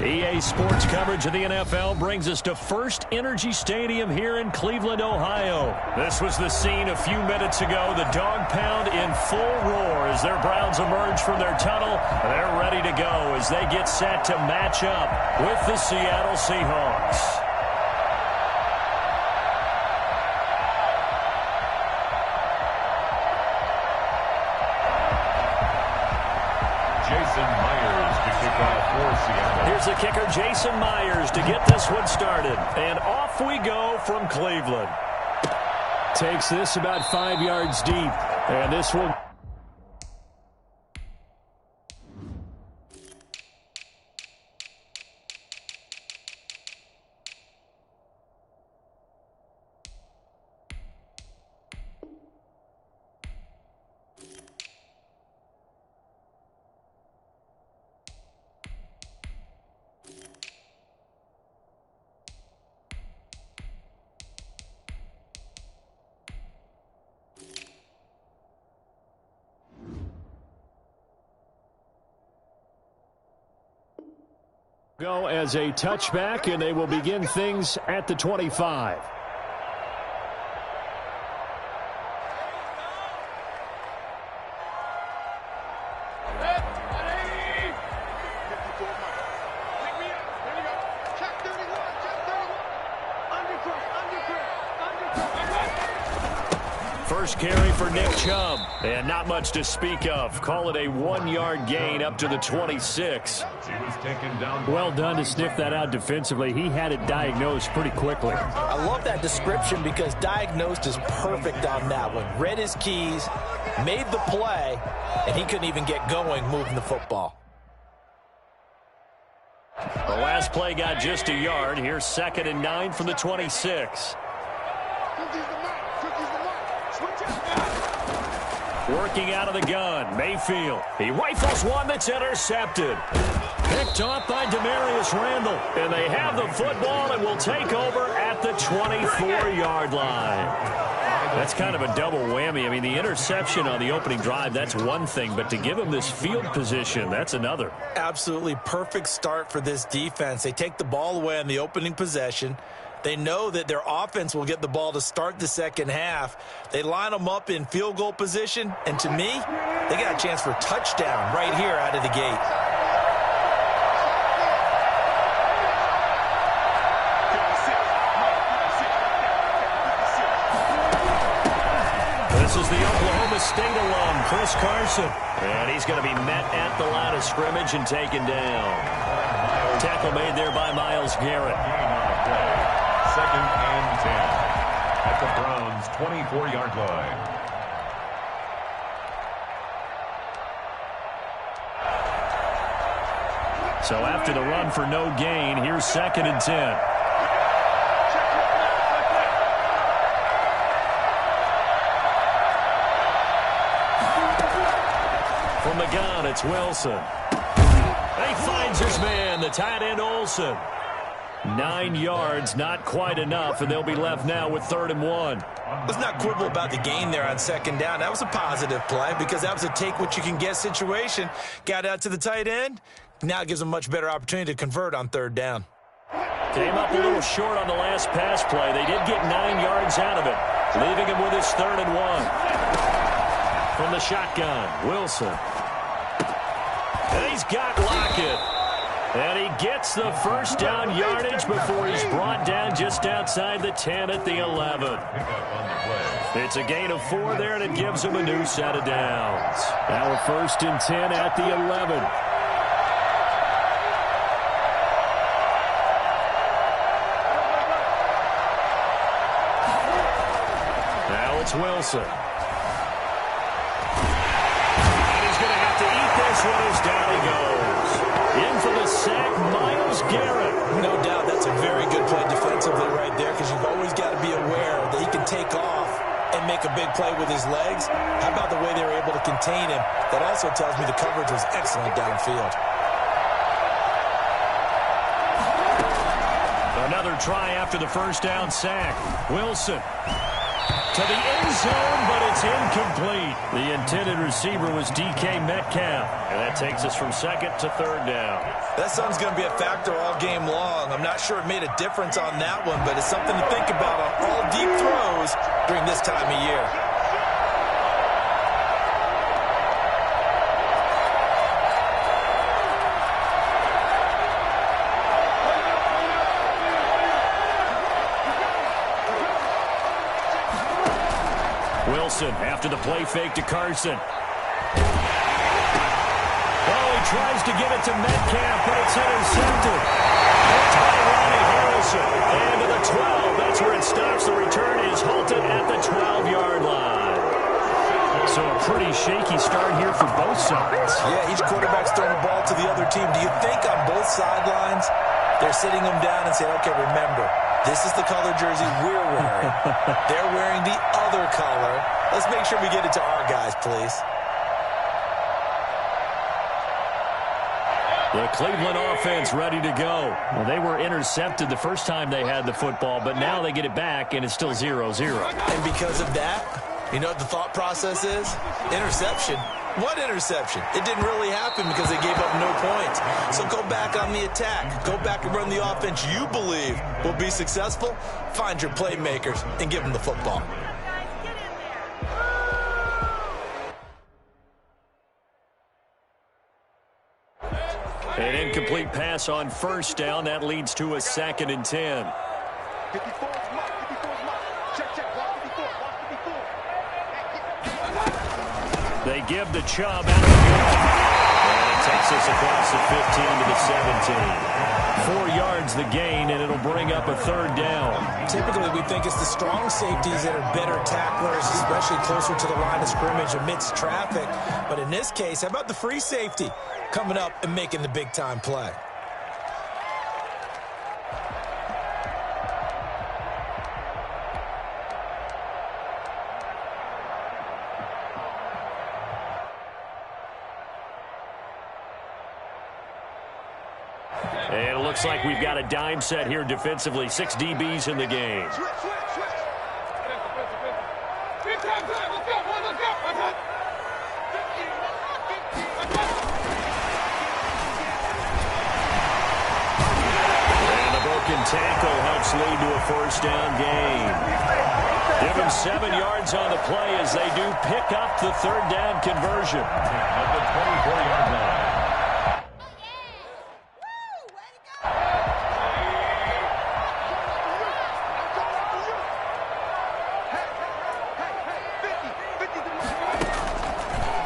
EA Sports coverage of the NFL brings us to First Energy Stadium here in Cleveland, Ohio. This was the scene a few minutes ago. The dog pound in full roar as their Browns emerge from their tunnel. They're ready to go as they get set to match up with the Seattle Seahawks. Here's the kicker, Jason Myers, to get this one started. And off we go from Cleveland. Takes this about 5 yards deep. And this will... go as a touchback, and they will begin things at the 25. First carry for Nick Chubb, and not much to speak of. Call it a 1-yard gain up to the 26. Well done to sniff that out defensively. He had it diagnosed pretty quickly. I love that description because diagnosed is perfect on that one. Read his keys, made the play, and he couldn't even get going moving the football. The last play got just a yard. Here's 2nd and 9 from the 26. Working out of the gun, Mayfield. He rifles one that's intercepted. Picked off by Demarius Randall. And they have the football and will take over at the 24-yard line. That's kind of a double whammy. I mean, the interception on the opening drive, that's one thing. But to give him this field position, that's another. Absolutely perfect start for this defense. They take the ball away on the opening possession. They know that their offense will get the ball to start the second half. They line them up in field goal position, and to me, they got a chance for a touchdown right here out of the gate. This is the Oklahoma State alum, Chris Carson. And he's going to be met at the line of scrimmage and taken down. Tackle made there by Myles Garrett. 2nd and 10 at the Browns' 24-yard line. So after the run for no gain, here's 2nd and 10. From the gun, it's Wilson. He finds his man, the tight end Olsen. 9 yards, not quite enough, and they'll be left now with 3rd and 1. Let's not quibble about the gain there on 2nd down. That was a positive play because that was a take-what-you-can-get situation. Got out to the tight end. Now it gives them a much better opportunity to convert on 3rd down. Came up a little short on the last pass play. They did get 9 yards out of it, leaving him with his 3rd and 1. From the shotgun, Wilson. And he's got Lockett. And he gets the first down yardage before he's brought down just outside the 10 at the 11. It's a gain of 4 there, and it gives him a new set of downs. Now a 1st and 10 at the 11. Now it's Wilson. And he's going to have to eat this one as down he goes. In for the sack, Myles Garrett. No doubt that's a very good play defensively right there because you've always got to be aware that he can take off and make a big play with his legs. How about the way they were able to contain him? That also tells me the coverage was excellent downfield. Another try after the first down sack. Wilson to the end zone, but it's incomplete. The intended receiver was DK Metcalf, and that takes us from second to third down. That sun's going to be a factor all game long. I'm not sure it made a difference on that one, but it's something to think about on all deep throws during this time of year. Wilson after the play fake to Carson. Oh, he tries to get it to Metcalf, but it's intercepted. Ronnie Harrison. And to the 12. That's where it stops. The return is halted at the 12-yard line. So a pretty shaky start here for both sides. Yeah, each quarterback's throwing the ball to the other team. Do you think on both sidelines they're sitting them down and saying, okay, remember, this is the color jersey we're wearing. They're wearing the other color. Let's make sure we get it to our guys, please. The Cleveland offense ready to go. Well, they were intercepted the first time they had the football, but now they get it back, and it's still 0-0. And because of that, you know what the thought process is? Interception. What interception? It didn't really happen because they gave up no points. So go back on the attack. Go back and run the offense you believe will be successful. Find your playmakers and give them the football. An incomplete pass on first down. That leads to a 2nd and 10. They give the Chubb out of the game. And it takes us across the 15 to the 17. 4 yards the gain, and it'll bring up a 3rd down. Typically, we think it's the strong safeties that are better tacklers, especially closer to the line of scrimmage amidst traffic. But in this case, how about the free safety coming up and making the big-time play? And it looks like we've got a dime set here defensively. 6 DBs in the game. And a broken tackle helps lead to a 1st down gain. Give them 7 yards on the play as they do pick up the 3rd down conversion. At the 24-yard line.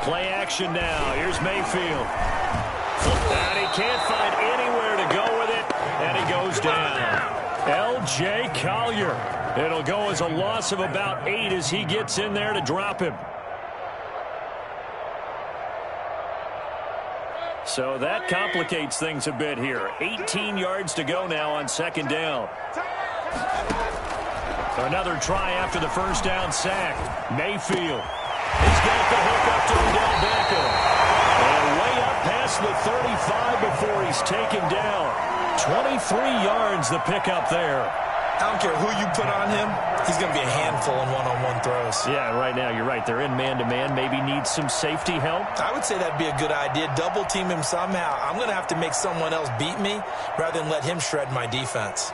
Play action now. Here's Mayfield. And he can't find anywhere to go with it, and he goes down. L.J. Collier. It'll go as a loss of about 8 as he gets in there to drop him. So that complicates things a bit here. 18 yards to go now on 2nd down. Another try after the 1st down sack. Mayfield. He's got the hook up to Odell Beckham. And way up past the 35 before he's taken down. 23 yards the pickup there. I don't care who you put on him. He's going to be a handful in one-on-one throws. Yeah, right now you're right. They're in man-to-man. Maybe needs some safety help. I would say that'd be a good idea. Double team him somehow. I'm going to have to make someone else beat me rather than let him shred my defense.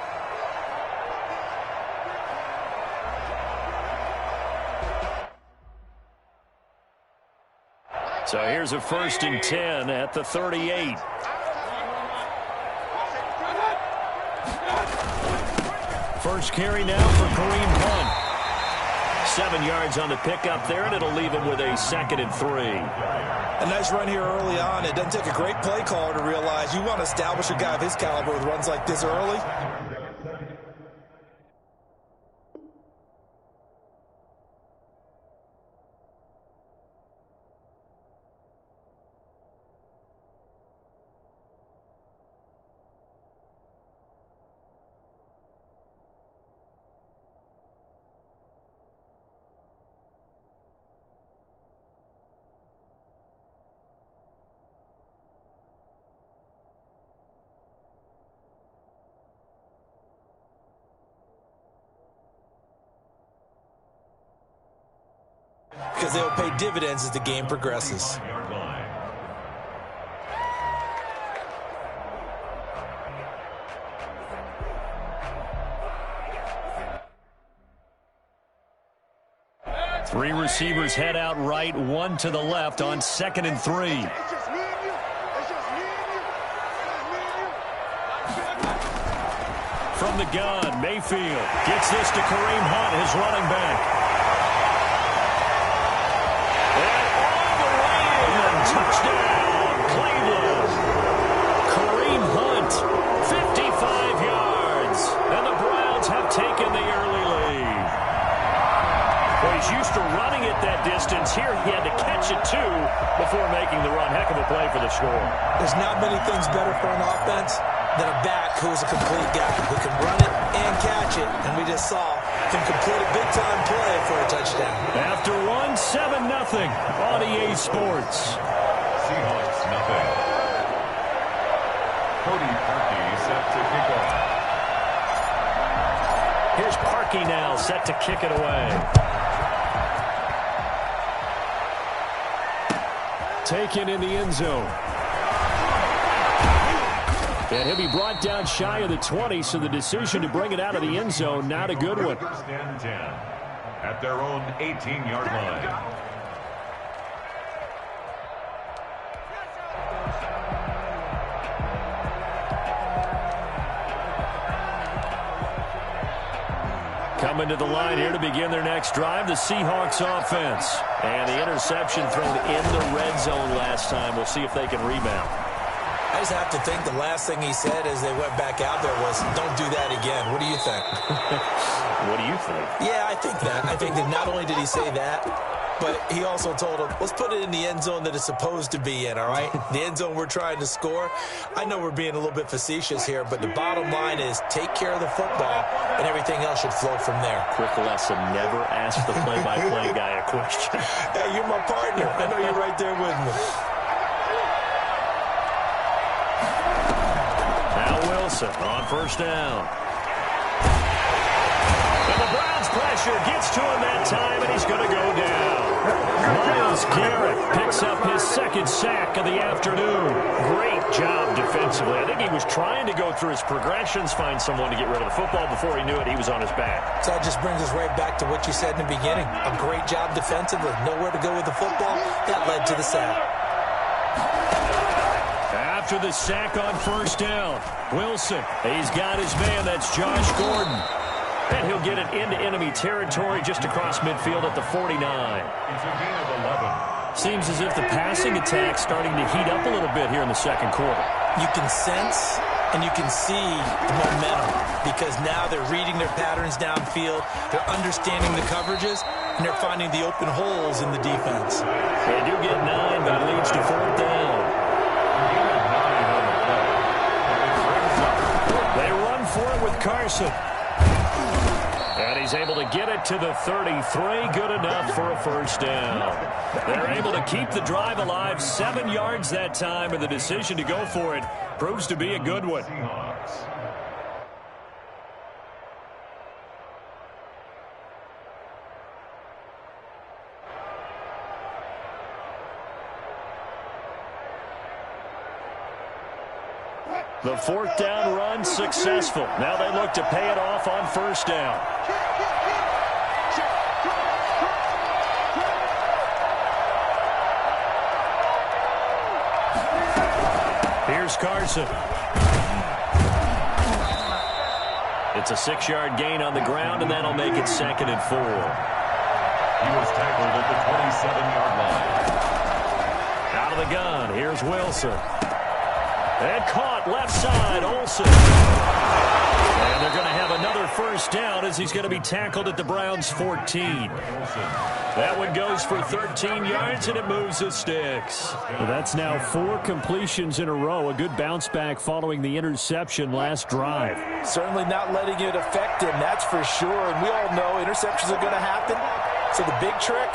So here's a 1st and 10 at the 38. First carry now for Kareem Hunt. 7 yards on the pickup there, and it'll leave him with a 2nd and 3. A nice run here early on. It doesn't take a great play caller to realize you want to establish a guy of his caliber with runs like this early. because they will pay dividends as the game progresses. Yard line. Three receivers head out right, one to the left on 2nd and 3. From the gun, Mayfield gets this to Kareem Hunt, his running back. And all the way in, touchdown, Cleveland. Kareem Hunt, 55 yards, and the Browns have taken the early lead. Well, he's used to running it that distance. Here he had to catch it, too, before making the run. Heck of a play for the score. There's not many things better for an offense than a back who's a complete guy who can run it and catch it. And we just saw him complete a big-time play for a touchdown. After one, 7-0 on EA Sports. Seahawks, nothing. Cody Parkey set to kick off. Here's Parkey now, set to kick it away. Taken in the end zone. And he'll be brought down shy of the 20, so the decision to bring it out of the end zone, not a good one. First and 10 at their own 18-yard line. Coming to the line here to begin their next drive, the Seahawks offense. And the interception thrown in the red zone last time. We'll see if they can rebound. I just have to think the last thing he said as they went back out there was, don't do that again. What do you think? What do you think? Yeah, I think that. I think that not only did he say that, but he also told him, let's put it in the end zone that it's supposed to be in, all right? The end zone we're trying to score. I know we're being a little bit facetious here, but the bottom line is take care of the football, and everything else should flow from there. Quick lesson, never ask the play-by-play guy a question. Hey, you're my partner. I know you're right there with me. Now Wilson on first down. And the Browns pressure gets to him that time, and he's going to go down. Myles Garrett picks up his second sack of the afternoon. Great job defensively. I think he was trying to go through his progressions, find someone to get rid of the football. Before he knew it, he was on his back. So that just brings us right back to what you said in the beginning. A great job defensively. Nowhere to go with the football. That led to the sack. After the sack on first down, Wilson, he's got his man. That's Josh Gordon. And he'll get it into enemy territory just across midfield at the 49. It's a gain of 11. Seems as if the passing attack's starting to heat up a little bit here in the second quarter. You can sense and you can see the momentum because now they're reading their patterns downfield, they're understanding the coverages, and they're finding the open holes in the defense. They do get 9, but it leads to fourth down. They run for it with Carson. And he's able to get it to the 33. Good enough for a first down. They're able to keep the drive alive. 7 yards that time, and the decision to go for it proves to be a good one. The fourth down run successful. Now they look to pay it off on first down. Here's Carson. It's a 6-yard gain on the ground, and that'll make it 2nd and 4. He was tackled at the 27-yard line. Out of the gun, here's Wilson. And caught left side, Olsen. And they're going to have another first down as he's going to be tackled at the Browns' 14. That one goes for 13 yards, and it moves the sticks. Well, that's now 4 completions in a row. A good bounce back following the interception last drive. Certainly not letting it affect him, that's for sure. And we all know interceptions are going to happen. So the big trick,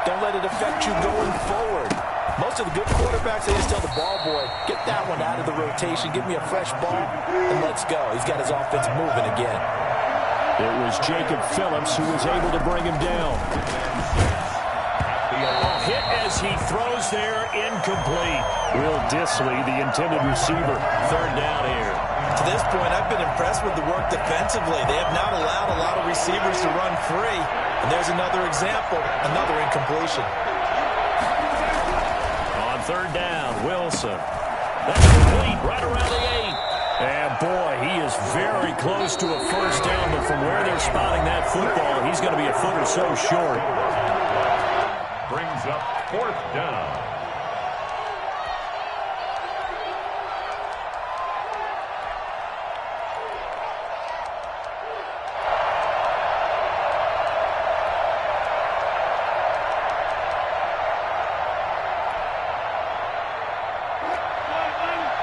don't let it affect you going forward. Most of the good quarterbacks, they just tell the ball boy, get that one out of the rotation, give me a fresh ball, and let's go. He's got his offense moving again. It was Jacob Phillips who was able to bring him down. hit as he throws there, incomplete. Will Disley, the intended receiver. Third down here. To this point, I've been impressed with the work defensively. They have not allowed a lot of receivers to run free. And there's another example, another incompletion. On third down, Wilson. That's complete right around the 8. And, boy, he is very close to a first down, but from where they're spotting that football, he's going to be a foot or so short. Brings up fourth down.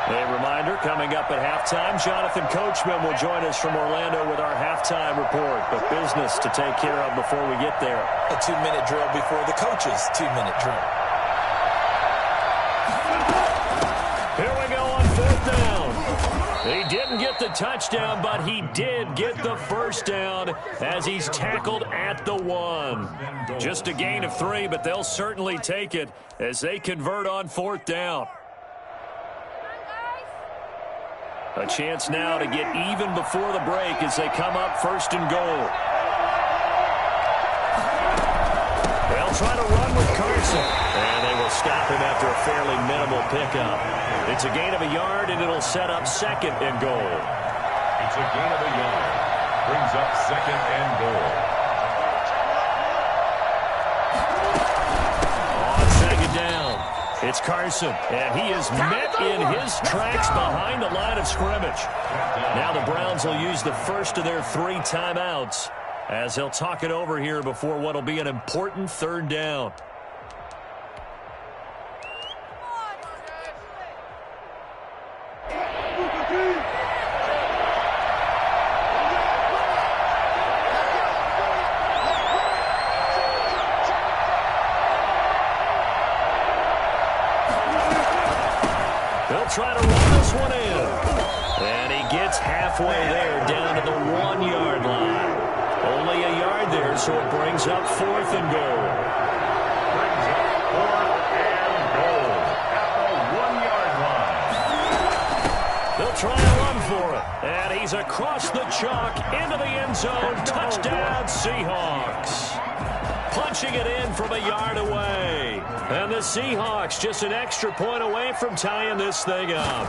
A reminder, coming up at halftime, Jonathan Coachman will join us from Orlando with our halftime report. But business to take care of before we get there. A 2-minute drill before the coach's 2-minute drill. Here we go on fourth down. He didn't get the touchdown, but he did get the first down as he's tackled at the 1. Just a gain of 3, but they'll certainly take it as they convert on fourth down. A chance now to get even before the break as they come up first and goal. They'll try to run with Carson. And they will stop him after a fairly minimal pickup. It's a gain of a yard, and it'll set up second and goal. It's a gain of a yard. Brings up second and goal. On second down. It's Carson, and he is met in his tracks behind the line of scrimmage. Now the Browns will use the first of their 3 timeouts as they'll talk it over here before what will be an important third down. Try to run this one in. And he gets halfway there down to the 1-yard line. Only a yard there, so it brings up fourth and goal. Brings up fourth and goal at the 1-yard line. They'll try a run for it. And he's across the chalk into the end zone. Touchdown, Seahawks. Punching it in from a yard away. And the Seahawks just an extra point away from tying this thing up.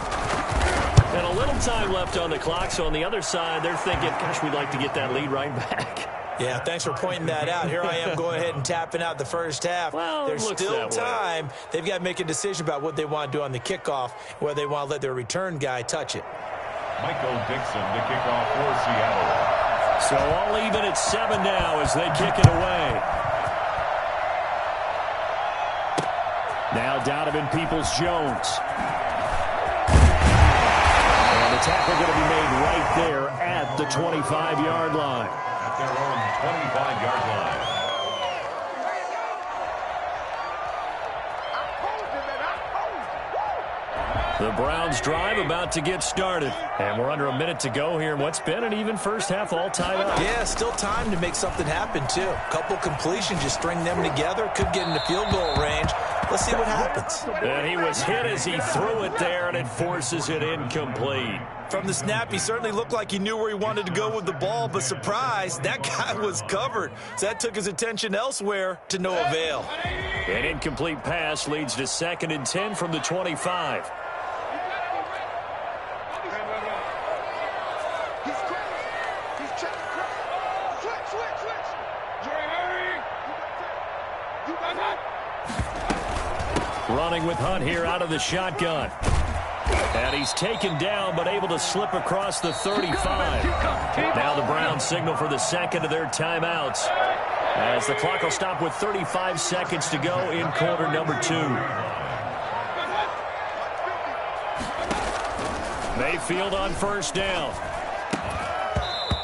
And a little time left on the clock, so on the other side, they're thinking, gosh, we'd like to get that lead right back. Yeah, thanks for pointing that out. Here I am going ahead and tapping out the first half. Well, there's still time. They've got to make a decision about what they want to do on the kickoff, whether they want to let their return guy touch it. Michael Dixon to kick off for Seattle. So all even at 7 now as they kick it away. Now Donovan Peoples-Jones. And the tackle going to be made right there at the 25-yard line. At their own 25-yard line. The Browns drive about to get started. And we're under a minute to go here in what's been an even first half all tied up. Yeah, still time to make something happen, too. A couple completions, just string them together. Could get into field goal range. Let's see what happens. And he was hit as he threw it there, and it forces it incomplete. From the snap, he certainly looked like he knew where he wanted to go with the ball, but surprise, that guy was covered. So that took his attention elsewhere to no avail. An incomplete pass leads to 2nd and 10 from the 25. Running with Hunt here out of the shotgun. And he's taken down but able to slip across the 35. Now the Browns signal for the second of their timeouts as the clock will stop with 35 seconds to go in quarter number 2. Mayfield on first down.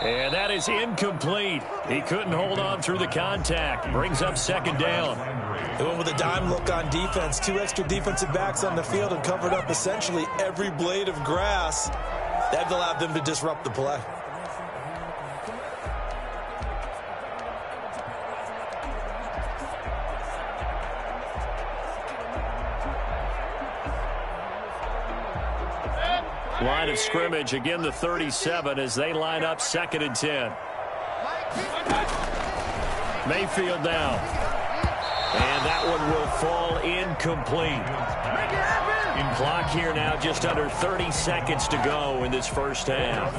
And that is incomplete. He couldn't hold on through the contact. Brings up 2nd down. They went with a dime look on defense. 2 extra defensive backs on the field and covered up essentially every blade of grass. That allowed them to disrupt the play. Line of scrimmage, again the 37 as they line up 2nd and 10. Mayfield now. And that one will fall incomplete. Clock here now just under 30 seconds to go in this first half.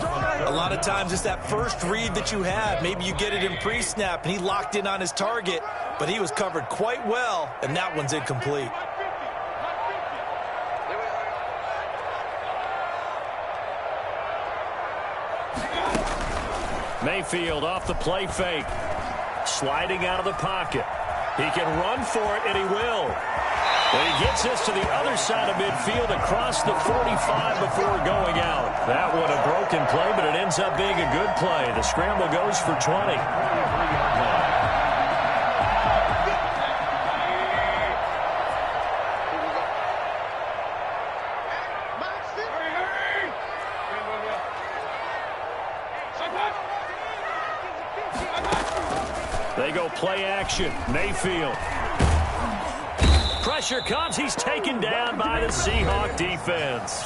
A lot of times it's that first read that you have. Maybe you get it in pre-snap and he locked in on his target, but he was covered quite well, and that one's incomplete. Mayfield off the play fake. Sliding out of the pocket. He can run for it, and he will. And he gets this to the other side of midfield across the 45 before going out. That one a broken play, but it ends up being a good play. The scramble goes for 20. They go play action. Mayfield. Pressure comes. He's taken down by the Seahawk defense.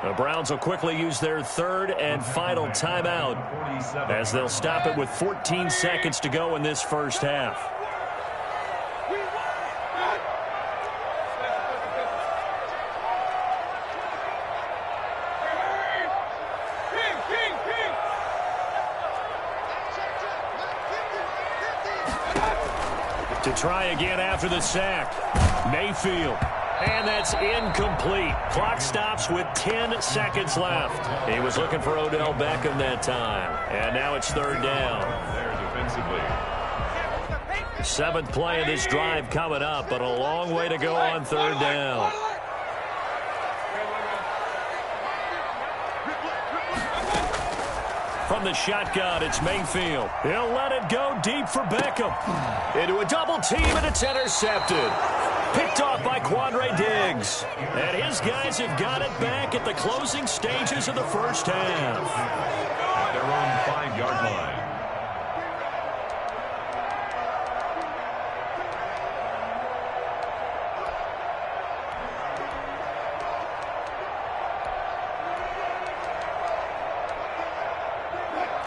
The Browns will quickly use their 3rd and final timeout as they'll stop it with 14 seconds to go in this first half. To try again after the sack. Mayfield. And that's incomplete. Clock stops with 10 seconds left. He was looking for Odell Beckham that time. And now it's 3rd down. There defensively. 7th play of this drive coming up, but a long way to go on 3rd down. From the shotgun, it's Mayfield. He'll let it go deep for Beckham. Into a double team, and it's intercepted. Picked off by Quandre Diggs. And his guys have got it back at the closing stages of the first half. At their own 5-yard line.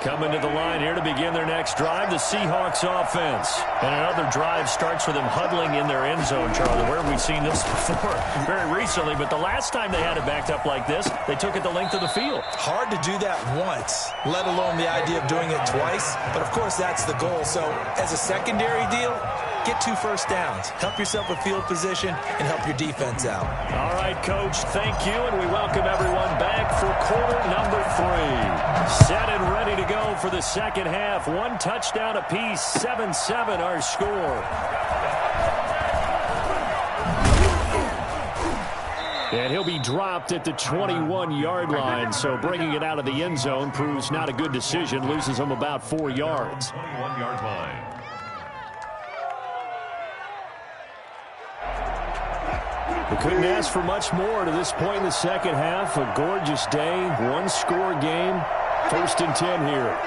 Coming to the line here to begin their next drive, the Seahawks offense. And another drive starts with them huddling in their end zone, Charlie. Where have we seen this before? Very recently, but the last time they had it backed up like this, they took it the length of the field. Hard to do that once, let alone the idea of doing it twice. But, of course, that's the goal. So, as a secondary deal, get 2 first downs. Help yourself with field position and help your defense out. All right, Coach, thank you, and we welcome everyone back for quarter number 3. Set and ready to go for the second half. 1 touchdown apiece, 7-7 our score. And he'll be dropped at the 21-yard line, so bringing it out of the end zone proves not a good decision, loses him about 4 yards. 21-yard line. We couldn't ask for much more to this point in the second half. A gorgeous day, 1-score game, 1st and 10 here.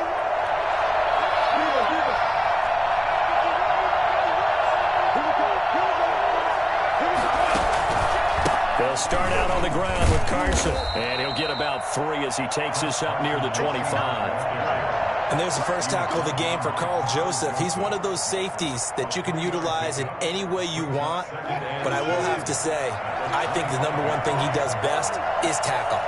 They'll start out on the ground with Carson, and he'll get about 3 as he takes this up near the 25. And there's the first tackle of the game for Carl Joseph. He's one of those safeties that you can utilize in any way you want. But I will have to say, I think the number one thing he does best is tackle.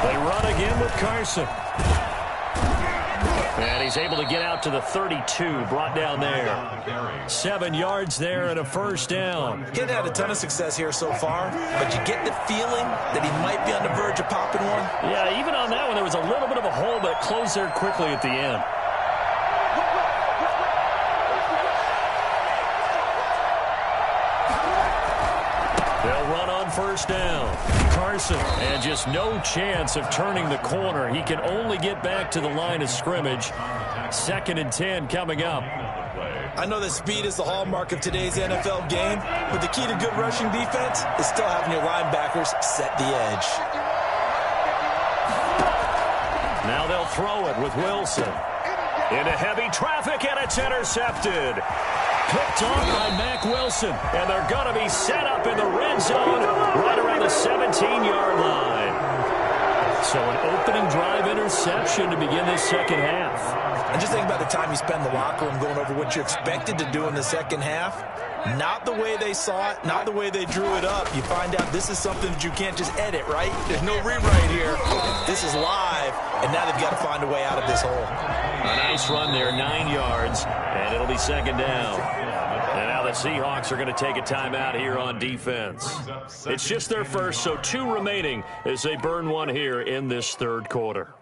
They run again with Carson. And he's able to get out to the 32, brought down there. 7 yards there and a first down. He hasn't had a ton of success here so far, but you get the feeling that he might be on the verge of popping one. Yeah, even on that one, there was a little bit of a hole, but it closed there quickly at the end. They'll run on first down. Carson, and just no chance of turning the corner. He can only get back to the line of scrimmage. 2nd and 10 coming up. I know that speed is the hallmark of today's NFL game, but the key to good rushing defense is still having your linebackers set the edge. Now they'll throw it with Wilson. Into heavy traffic, and it's intercepted. Picked off by Mack Wilson. And they're going to be set up in the red zone right around the 17-yard line. So an opening drive interception to begin this second half. And just think about the time you spend in the locker room going over what you expected to do in the second half. Not the way they saw it, not the way they drew it up. You find out this is something that you can't just edit, right? There's no rewrite here. This is live, and now they've got to find a way out of this hole. A nice run there, 9 yards, and it'll be second down. And now the Seahawks are going to take a timeout here on defense. It's just their first, so 2 remaining as they burn one here in this third quarter.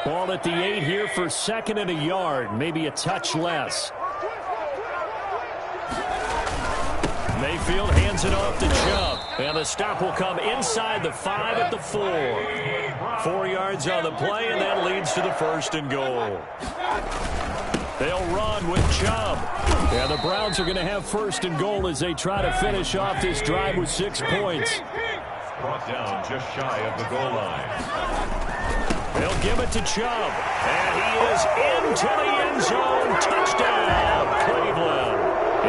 Ball at the 8 here for second and a yard, maybe a touch less. Mayfield hands it off to Chubb, and the stop will come inside the 5 at the 4. 4 yards on the play, and that leads to the first and goal. They'll run with Chubb. And the Browns are going to have first and goal as they try to finish off this drive with 6 points. Brought down just shy of the goal line. They'll give it to Chubb. And he is into the end zone. Touchdown, Cleveland.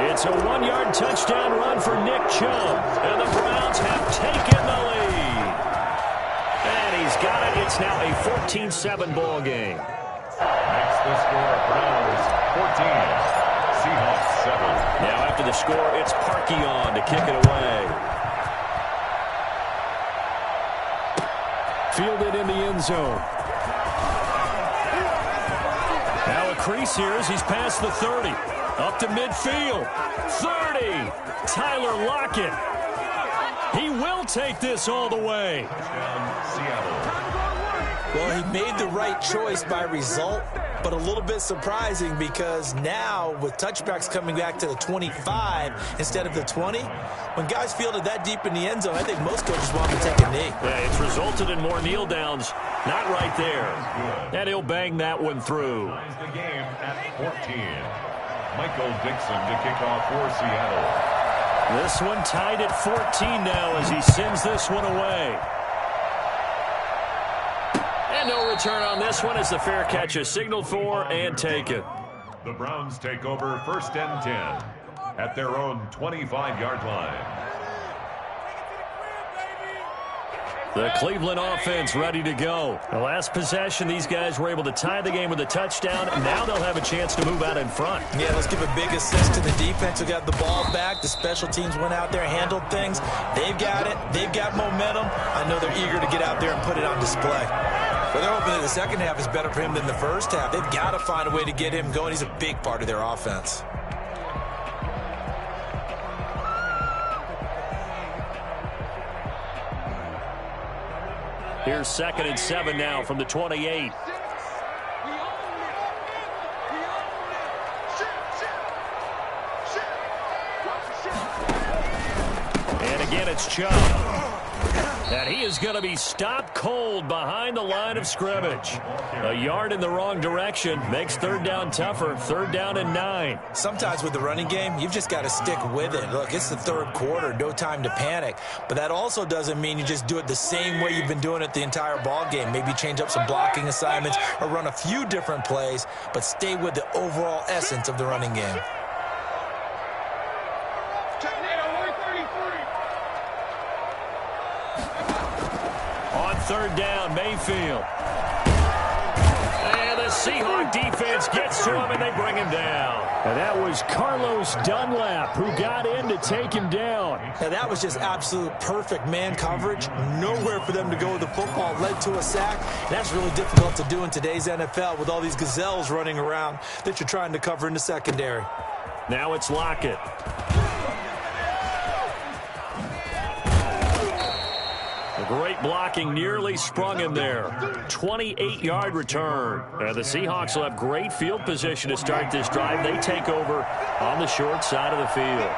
It's a 1-yard touchdown run for Nick Chubb. And the Browns have taken the lead. And he's got it. It's now a 14-7 ball game. Next the score, Browns 14, Seahawks 7. Now after the score, it's Parkey on to kick it away. Fielded in the end zone. Now a crease here as he's past the 30. Up to midfield. 30. Tyler Lockett. He will take this all the way. Well, he made the right choice by result, but a little bit surprising because now with touchbacks coming back to the 25 instead of the 20, when guys fielded that deep in the end zone, I think most coaches want to take a knee. Yeah, it's resulted in more kneel downs. Not right there. And he'll bang that one through. The game at 14. Michael Dixon to kick off for Seattle. This one tied at 14 now as he sends this one away. And no return on this one as the fair catch is signaled for and taken. The Browns take over first and 10 at their own 25-yard line. The Cleveland offense ready to go. The last possession, these guys were able to tie the game with a touchdown, and now they'll have a chance to move out in front. Yeah, let's give a big assist to the defense who got the ball back. The special teams went out there, handled things. They've got it. They've got momentum. I know they're eager to get out there and put it on display. But they're hoping that the second half is better for him than the first half. They've got to find a way to get him going. He's a big part of their offense. Here's 2nd and 7 now from the 28. And again, it's Chubb. And he is going to be stopped cold behind the line of scrimmage. A yard in the wrong direction makes third down tougher. 3rd down and 9. Sometimes with the running game, you've just got to stick with it. Look, it's the third quarter, no time to panic. But that also doesn't mean you just do it the same way you've been doing it the entire ball game. Maybe change up some blocking assignments or run a few different plays, but stay with the overall essence of the running game. On 3rd down, Mayfield. And the Seahawk defense gets to him, and they bring him down. And that was Carlos Dunlap who got in to take him down. Now, that was just absolute perfect man coverage. Nowhere for them to go with the football. Led to a sack. And that's really difficult to do in today's NFL with all these gazelles running around that you're trying to cover in the secondary. Now it's Lockett. Great blocking, nearly sprung him there. 28-yard return. The Seahawks will have great field position to start this drive. They take over on the short side of the field.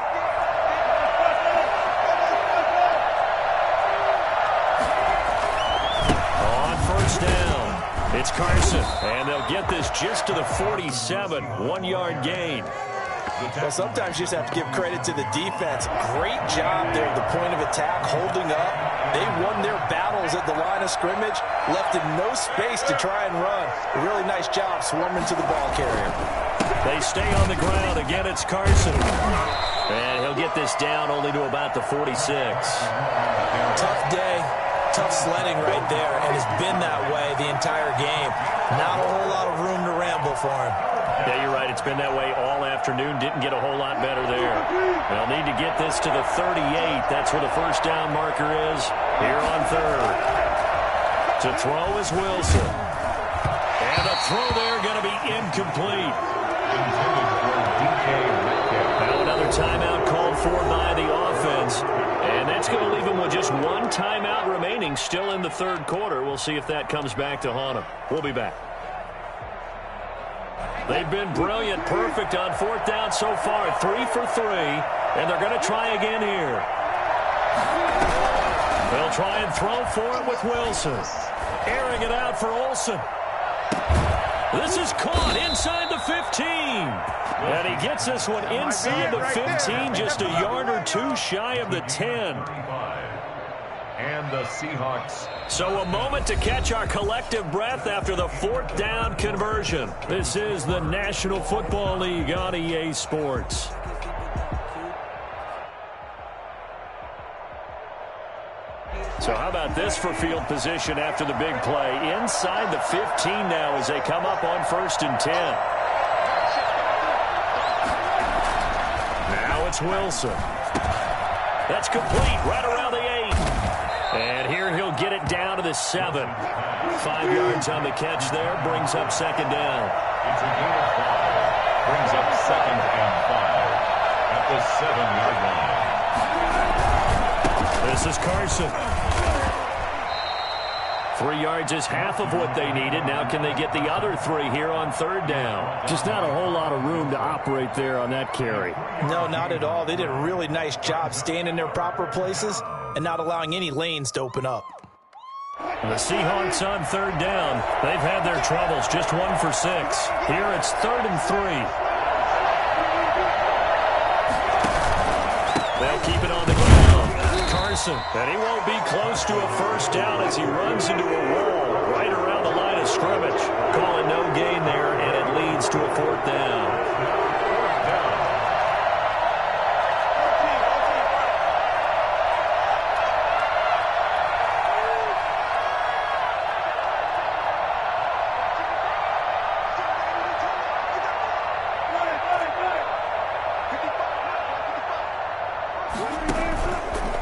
On 1st down, it's Carson. And they'll get this just to the 47. 1-yard gain. Well, sometimes you just have to give credit to the defense. Great job there at the point of attack, holding up. They won their battles at the line of scrimmage, left in no space to try and run. A really nice job swarming to the ball carrier. They stay on the ground. Again, it's Carson. And he'll get this down only to about the 46. Tough day, tough sledding right there, and it's been that way the entire game. Not a whole lot of room to ramble for him. Yeah, you're right. It's been that way all afternoon. Didn't get a whole lot better there. They'll need to get this to the 38. That's where the first down marker is here on third. To throw is Wilson. And the throw there going to be incomplete. Now another timeout called for by the offense. And that's going to leave him with just one timeout remaining still in the third quarter. We'll see if that comes back to haunt him. We'll be back. They've been brilliant, perfect on fourth down so far, 3 for 3, and they're going to try again here. They'll try and throw for it with Wilson. Airing it out for Olsen. This is caught inside the 15. And he gets this one inside the 15, just a yard or two shy of the 10. And the Seahawks. So a moment to catch our collective breath after the fourth down conversion. This is the National Football League on EA Sports. So how about this for field position after the big play? Inside the 15 now as they come up on 1st and 10. Now it's Wilson. That's complete right around the 8. And here he'll get it down to the 7. 5 yards on the catch there. Brings up second down. It's a gain of 5. Brings up 2nd and 5 at the 7-yard line. This is Carson. 3 yards is half of what they needed. Now can they get the other 3 here on third down? Just not a whole lot of room to operate there on that carry. No, not at all. They did a really nice job staying in their proper places and not allowing any lanes to open up. The Seahawks on third down. They've had their troubles, just 1 for 6. Here it's 3rd and 3. They'll keep it on the ground. Carson, and he won't be close to a first down as he runs into a wall right around the line of scrimmage. Calling no gain there, and it leads to a 4th down.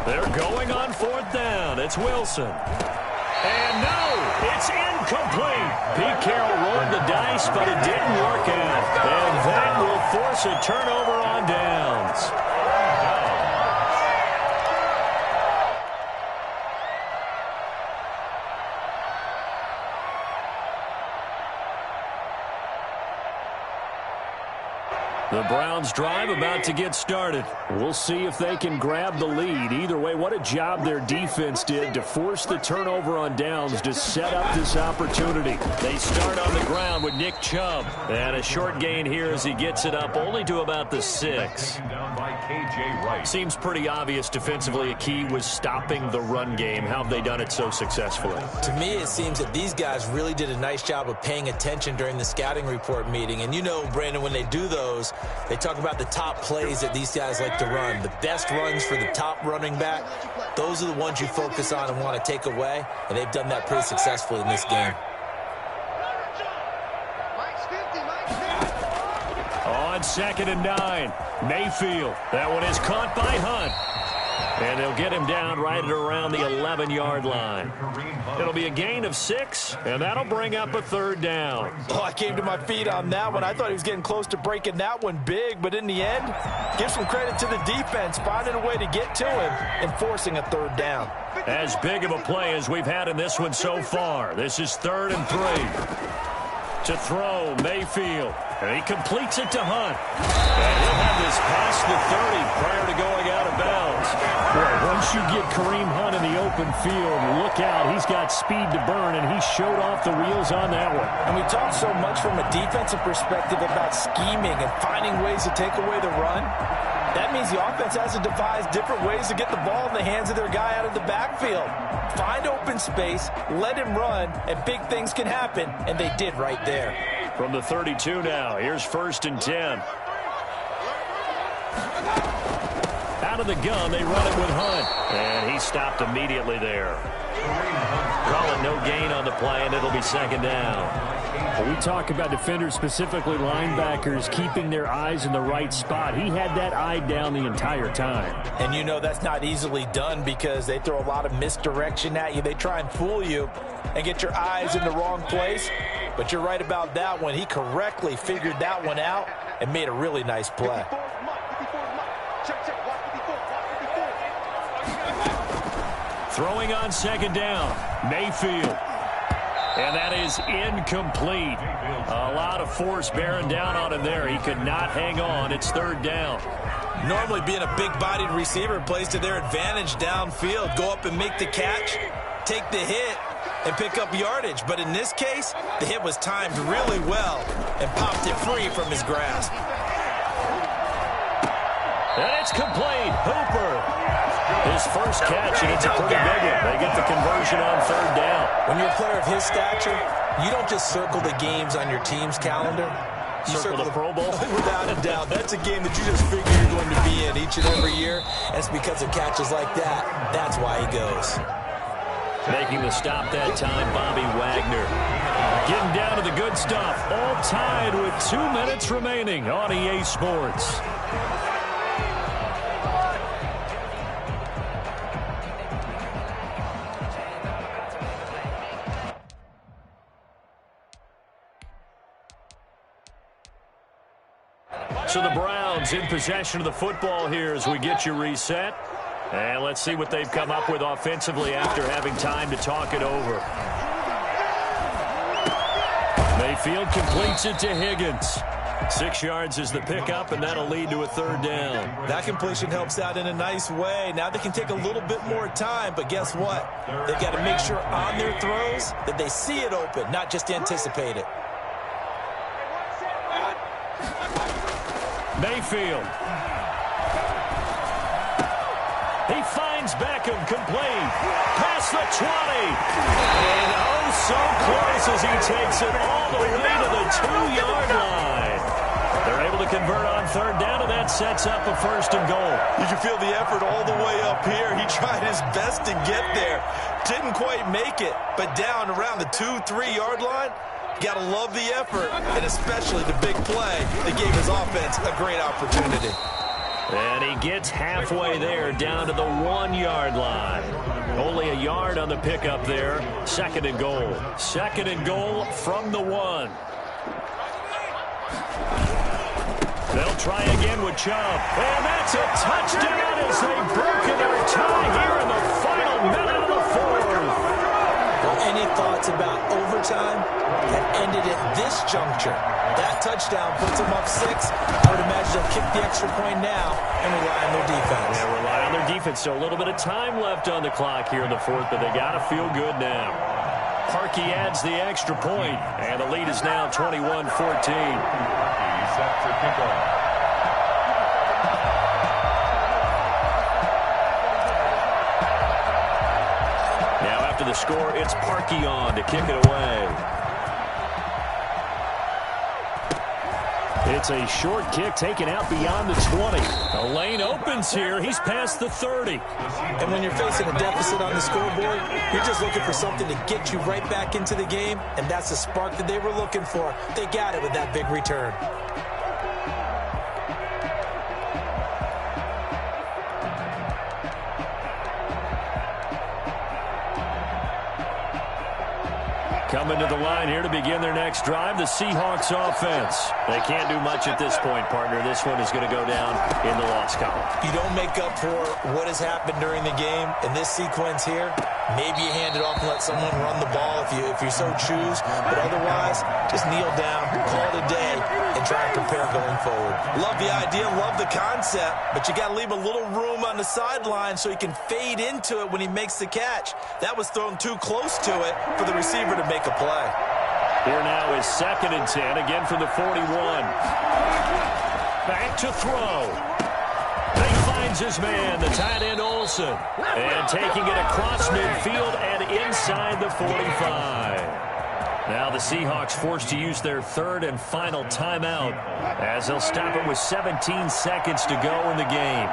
They're going on 4th down. It's Wilson. And no, it's incomplete. Pete Carroll rolled the dice, but it didn't work out. And that will force a turnover on downs. The Browns drive about to get started. We'll see if they can grab the lead. Either way, what a job their defense did to force the turnover on downs to set up this opportunity. They start on the ground with Nick Chubb. And a short gain here as he gets it up only to about the 6. Seems pretty obvious defensively a key was stopping the run game. How have they done it so successfully? To me, it seems that these guys really did a nice job of paying attention during the scouting report meeting. And you know, Brandon, when they do those, they talk about the top plays that these guys like to run. The best runs for the top running back, those are the ones you focus on and want to take away. And they've done that pretty successfully in this game. On 2nd and 9, Mayfield. That one is caught by Hunt. And they'll get him down right at around the 11-yard line. It'll be a gain of 6, and that'll bring up a 3rd down. Oh, I came to my feet on that one. I thought he was getting close to breaking that one big, but in the end, give some credit to the defense, finding a way to get to him and forcing a 3rd down. As big of a play as we've had in this one so far. This is 3rd and 3. To throw, Mayfield. And he completes it to Hunt. And he'll have this past the 30 prior to going out of bounds. Boy, once you get Kareem Hunt in the open open field. Look out. He's got speed to burn, and he showed off the wheels on that one. And we talk so much from a defensive perspective about scheming and finding ways to take away the run. That means the offense has to devise different ways to get the ball in the hands of their guy out of the backfield. Find open space, let him run, and big things can happen, and they did right there. From the 32 now, here's 1st and 10. Out of the gun, they run it with Hunt. And he stopped immediately there. Call it no gain on the play, and it'll be 2nd down. Well, we talk about defenders, specifically linebackers, keeping their eyes in the right spot. He had that eye down the entire time. And you know that's not easily done because they throw a lot of misdirection at you. They try and fool you and get your eyes in the wrong place. But you're right about that one. He correctly figured that one out and made a really nice play. Throwing on 2nd down, Mayfield. And that is incomplete. A lot of force bearing down on him there. He could not hang on. It's 3rd down. Normally being a big-bodied receiver plays to their advantage downfield. Go up and make the catch, take the hit, and pick up yardage. But in this case, the hit was timed really well and popped it free from his grasp. And it's complete. Hooper. His first catch, and it's a pretty big one. They get the conversion on 3rd down. When you're a player of his stature, you don't just circle the games on your team's calendar. You circle the Pro Bowl? Without a doubt. That's a game that you just figure you're going to be in each and every year. And it's because of catches like that. That's why he goes. Making the stop that time, Bobby Wagner. Getting down to the good stuff. All tied with 2 minutes remaining on EA Sports. So the Browns in possession of the football here as we get you reset. And let's see what they've come up with offensively after having time to talk it over. Mayfield completes it to Higgins. 6 yards is the pickup, and that'll lead to a 3rd down. That completion helps out in a nice way. Now they can take a little bit more time, but guess what? They've got to make sure on their throws that they see it open, not just anticipate it. Mayfield. He finds Beckham complete. Past the 20. And oh, so close as he takes it all the way to the 2-yard line. They're able to convert on 3rd down, and that sets up a 1st and goal. You can feel the effort all the way up here. He tried his best to get there. Didn't quite make it, but down around the 2-3-yard line, got to love the effort, and especially the big play that gave his offense a great opportunity. And he gets halfway there, down to the 1-yard line. Only a yard on the pickup there. 2nd and goal. 2nd and goal from the 1. They'll try again with Chubb. And that's a touchdown as they've broken their tie here in the final minute of the 4th. Well, any thoughts about overtime that ended at this juncture? That touchdown puts them up 6. I would imagine they'll kick the extra point now and rely on their defense. Yeah, rely on their defense. So a little bit of time left on the clock here in the 4th, but they got to feel good now. Parkey adds the extra point, and the lead is now 21-14. Set for kickoff. Now after the score, it's Parkey on to kick it away. It's a short kick taken out beyond the 20. The lane opens here. He's past the 30. And when you're facing a deficit on the scoreboard, you're just looking for something to get you right back into the game, and that's the spark that they were looking for. They got it with that big return. Coming to the line here to begin their next drive, the Seahawks offense. They can't do much at this point, partner. This one is going to go down in the loss column. You don't make up for what has happened during the game. In this sequence here, maybe you hand it off and let someone run the ball if you so choose. But otherwise, just kneel down, call it a day, and try and prepare going forward. Love the idea, love the concept, but you got to leave a little room on the sideline so he can fade into it when he makes the catch. That was thrown too close to it for the receiver to make a play. Here now is 2nd and 10, again from the 41. Back to throw. He finds his man, the tight end Olsen, and taking it across midfield and inside the 45. Now the Seahawks forced to use their 3rd and final timeout as they'll stop it with 17 seconds to go in the game.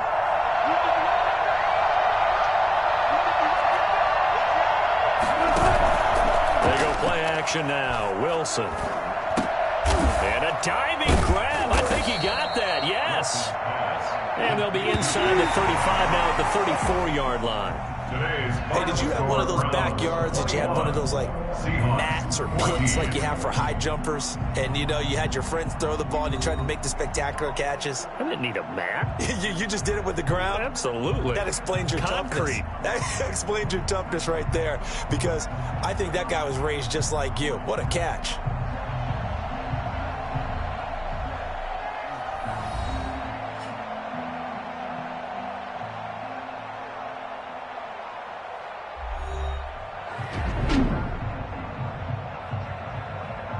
They go play action now. Wilson. And a diving grab. I think he got that. Yes. And they'll be inside the 35 now at the 34-yard line. Hey, did you have one of those backyards that you had one of those, like, mats or pits like you have for high jumpers? And, you know, you had your friends throw the ball and you tried to make the spectacular catches? I didn't need a mat. you just did it with the ground? Absolutely. That explains your concrete. Toughness. That explains your toughness right there, because I think that guy was raised just like you. What a catch.